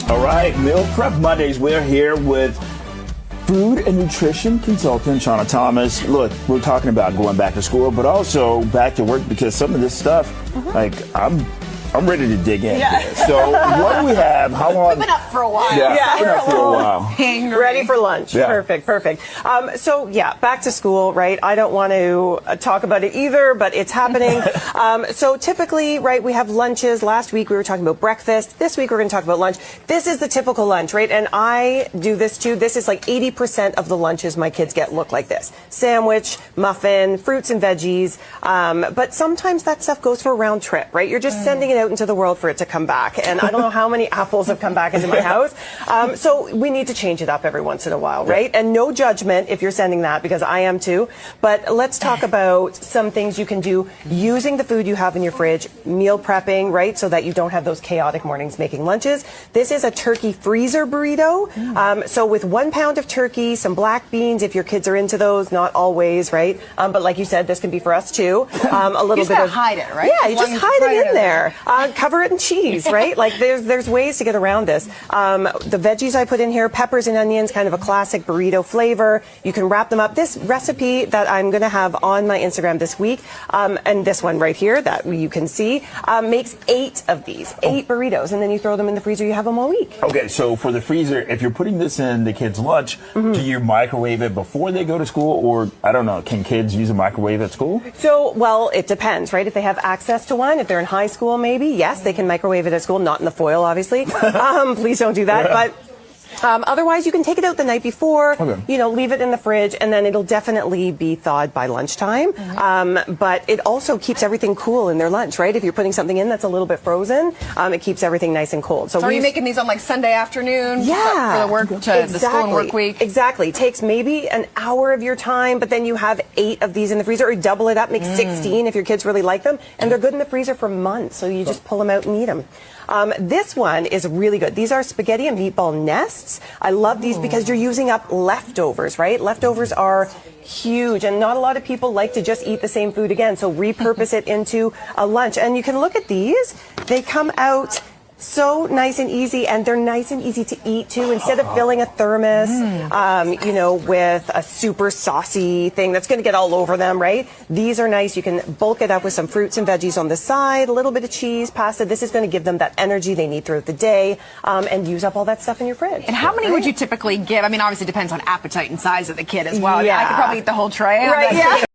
All right, Meal Prep Mondays. We're here with food and nutrition consultant Shauna Thomas. Look, we're talking about going back to school, but also back to work because some of this stuff, like I'm ready to dig in. Yeah. So what do we have? How long? We've been up for a while. Yeah, been up for a while. Hangry. Ready for lunch. Yeah. Perfect. So back to school, right? I don't want to talk about it either, but it's happening. So typically, right, we have lunches. Last week we were talking about breakfast. This week we're going to talk about lunch. This is the typical lunch, right? And I do this too. This is like 80% of the lunches my kids get look like this. Sandwich, muffin, fruits and veggies. But sometimes that stuff goes for a round trip, right? You're just sending it out into the world for it to come back. And I don't know how many apples have come back into my house. So we need to change it up every once in a while, right? And no judgment if you're sending that, because I am too. But let's talk about some things you can do using the food you have in your fridge, meal prepping, right? So that you don't have those chaotic mornings making lunches. This is a turkey freezer burrito. So with 1 pound of turkey, some black beans, if your kids are into those, not always, right? But like you said, this can be for us too. A little you bit of hide it, right? Yeah, you just hide it in there. Cover it in cheese, right? Like there's ways to get around this. The veggies I put in here, peppers and onions, kind of a classic burrito flavor. You can wrap them up. This recipe that I'm going to have on my Instagram this week, and this one right here that you can see, makes 8 of these, 8 burritos, and then you throw them in the freezer. You have them all week. Okay, so for the freezer, if you're putting this in the kids' lunch, do you microwave it before they go to school, or I don't know, can kids use a microwave at school? So, well, it depends, right? If they have access to one, if they're in high school, maybe, yes, they can microwave it at school, not in the foil, obviously. Please don't do that. But otherwise, you can take it out the night before, leave it in the fridge, and then it'll definitely be thawed by lunchtime. But it also keeps everything cool in their lunch, right? If you're putting something in that's a little bit frozen, it keeps everything nice and cold. So are you making these on like Sunday afternoon? Yeah. For the work, the school and work week? Exactly. Takes maybe an hour of your time, but then you have 8 of these in the freezer, or double it up, make 16 if your kids really like them, and they're good in the freezer for months, so you just pull them out and eat them. This one is really good. These are spaghetti and meatball nests. I love these because you're using up leftovers, right? Leftovers are huge, and not a lot of people like to just eat the same food again, so repurpose it into a lunch. And you can look at these. They come out so nice and easy, and they're nice and easy to eat too. Instead of filling a thermos, with a super saucy thing that's going to get all over them, right? These are nice. You can bulk it up with some fruits and veggies on the side, a little bit of cheese, pasta. This is going to give them that energy they need throughout the day, and use up all that stuff in your fridge. And how many would you typically give? I mean, obviously it depends on appetite and size of the kid as well. Yeah. I could probably eat the whole tray. Right, yeah.